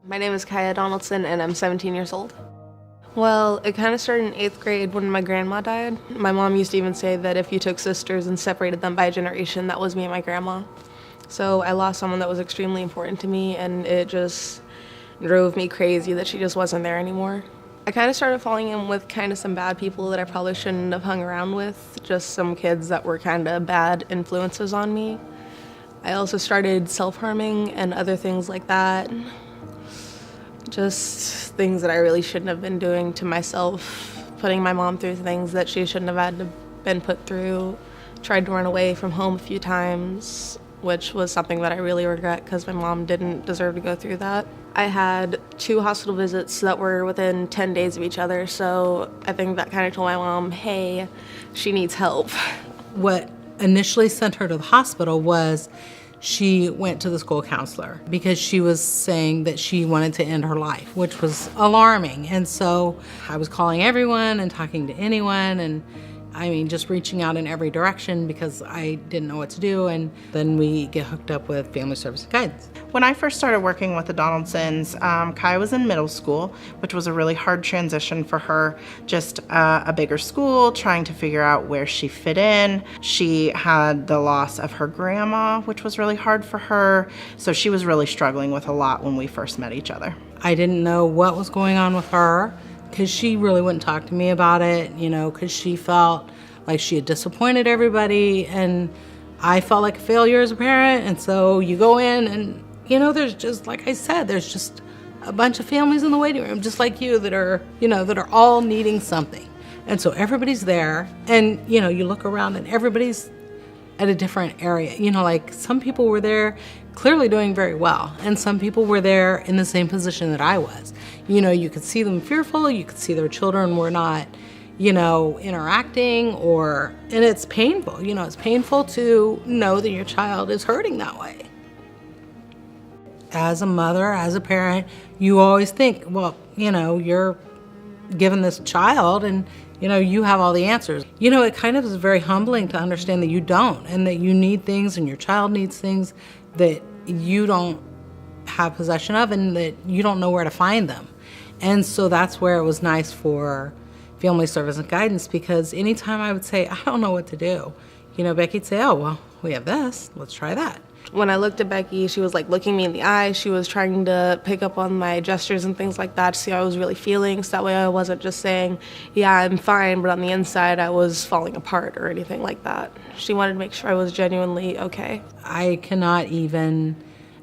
My name is Kaia Donaldson and I'm 17 years old. Well, it kind of started in 8th grade when my grandma died. My mom used to even say that if you took sisters and separated them by a generation, that was me and my grandma. So I lost someone that was extremely important to me, and it just drove me crazy that she just wasn't there anymore. I kind of started falling in with kind of some bad people that I probably shouldn't have hung around with, just some kids that were kind of bad influences on me. I also started self-harming and other things like that. Just things that I really shouldn't have been doing to myself, putting my mom through things that she shouldn't have had to been put through. Tried to run away from home a few times, which was something that I really regret because my mom didn't deserve to go through that. I had 2 hospital visits that were within 10 days of each other, so I think that kind of told my mom, hey, she needs help. What initially sent her to the hospital was she went to the school counselor because she was saying that she wanted to end her life, which was alarming. And so I was calling everyone and talking to anyone, and just reaching out in every direction because I didn't know what to do. And then we get hooked up with Family Service and Guidance. When I first started working with the Donaldsons, Kaia was in middle school, which was a really hard transition for her. Just a bigger school, trying to figure out where she fit in. She had the loss of her grandma, which was really hard for her. So she was really struggling with a lot when we first met each other. I didn't know what was going on with her because she really wouldn't talk to me about it, because she felt like she had disappointed everybody, and I felt like a failure as a parent. And so you go in and, there's just, like I said, there's just a bunch of families in the waiting room, just like you, that are all needing something. And so everybody's there, and, you look around and everybody's at a different area. Like some people were there clearly doing very well, and some people were there in the same position that I was. You could see them fearful, you could see their children were not, interacting, and it's painful. It's painful to know that your child is hurting that way. As a mother, as a parent, you always think, well, you're given this child and, you have all the answers. It kind of is very humbling to understand that you don't, and that you need things and your child needs things that you don't have possession of and that you don't know where to find them. And so that's where it was nice for Family Service and Guidance, because anytime I would say, I don't know what to do, Becky'd say, oh, well, we have this, let's try that. When I looked at Becky, she was like looking me in the eye. She was trying to pick up on my gestures and things like that to see how I was really feeling. So that way I wasn't just saying, yeah, I'm fine, but on the inside I was falling apart or anything like that. She wanted to make sure I was genuinely okay. I cannot even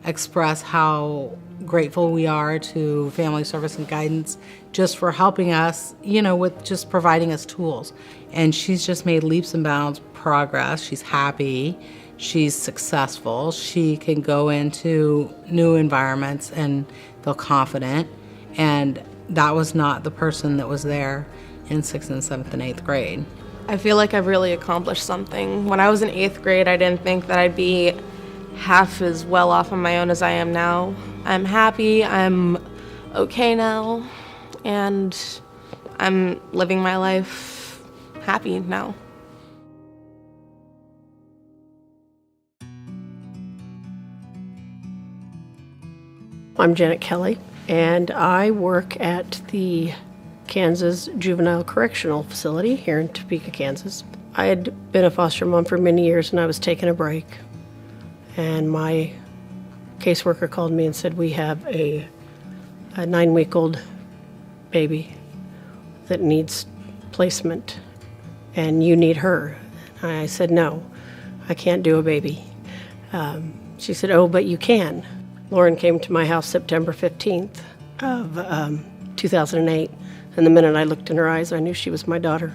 express how grateful we are to Family Service and Guidance just for helping us, with just providing us tools. And she's just made leaps and bounds progress. She's happy. She's successful. She can go into new environments and feel confident. And that was not the person that was there in 6th and 7th and 8th grade. I feel like I've really accomplished something. When I was in 8th grade, I didn't think that I'd be half as well off on my own as I am now. I'm happy, I'm okay now, and I'm living my life happy now. I'm Janet Kelly, and I work at the Kansas Juvenile Correctional Facility here in Topeka, Kansas. I had been a foster mom for many years, and I was taking a break. And my caseworker called me and said, we have a 9-week-old baby that needs placement, and you need her. And I said, no, I can't do a baby. She said, oh, but you can. Lauren came to my house September 15th of 2008, and the minute I looked in her eyes, I knew she was my daughter.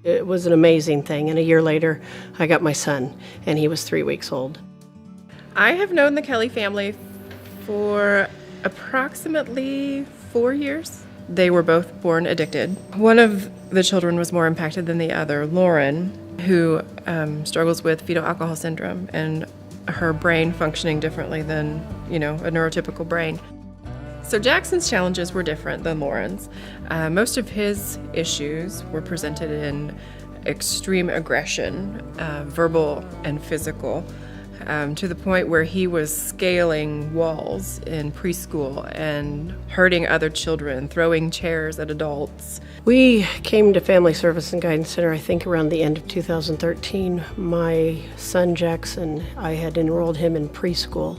It was an amazing thing, and a year later, I got my son, and he was 3 weeks old. I have known the Kelly family for approximately 4 years. They were both born addicted. One of the children was more impacted than the other, Lauren, who struggles with fetal alcohol syndrome and her brain functioning differently than, a neurotypical brain. So Jackson's challenges were different than Lauren's. Most of his issues were presented in extreme aggression, verbal and physical. to the point where he was scaling walls in preschool and hurting other children, throwing chairs at adults. We came to Family Service and Guidance Center, I think, around the end of 2013. My son Jackson, I had enrolled him in preschool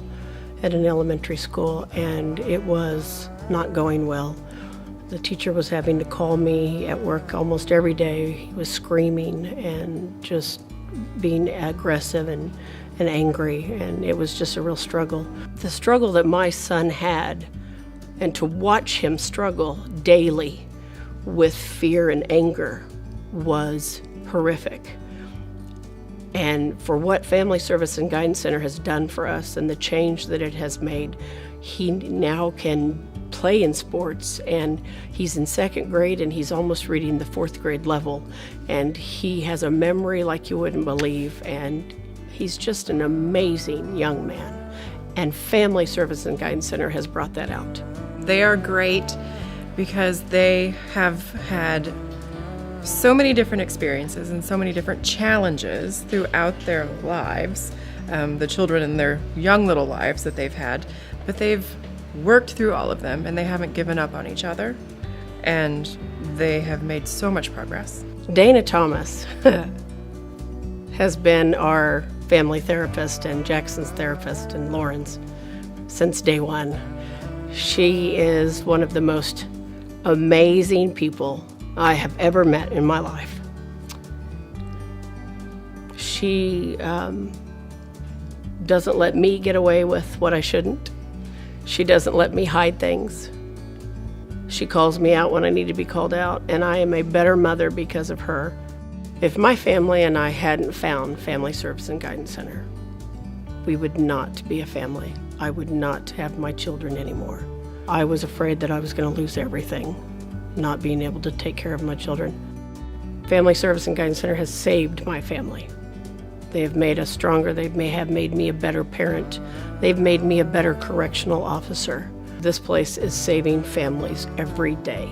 at an elementary school, and it was not going well. The teacher was having to call me at work almost every day. He was screaming and just being aggressive and angry, and it was just a real struggle. The struggle that my son had, and to watch him struggle daily with fear and anger, was horrific. And for what Family Service and Guidance Center has done for us and the change that it has made, he now can play in sports, and he's in 2nd grade and he's almost reading the 4th grade level, and he has a memory like you wouldn't believe, and he's just an amazing young man. And Family Service and Guidance Center has brought that out. They are great because they have had so many different experiences and so many different challenges throughout their lives, the children in their young little lives that they've had, but they've worked through all of them, and they haven't given up on each other, and they have made so much progress. Dana Thomas has been our family therapist and Jackson's therapist and Lauren's since day one. She is one of the most amazing people I have ever met in my life. She doesn't let me get away with what I shouldn't. She doesn't let me hide things. She calls me out when I need to be called out, and I am a better mother because of her. If my family and I hadn't found Family Service and Guidance Center, we would not be a family. I would not have my children anymore. I was afraid that I was going to lose everything, not being able to take care of my children. Family Service and Guidance Center has saved my family. They have made us stronger. They have made me a better parent. They've made me a better correctional officer. This place is saving families every day.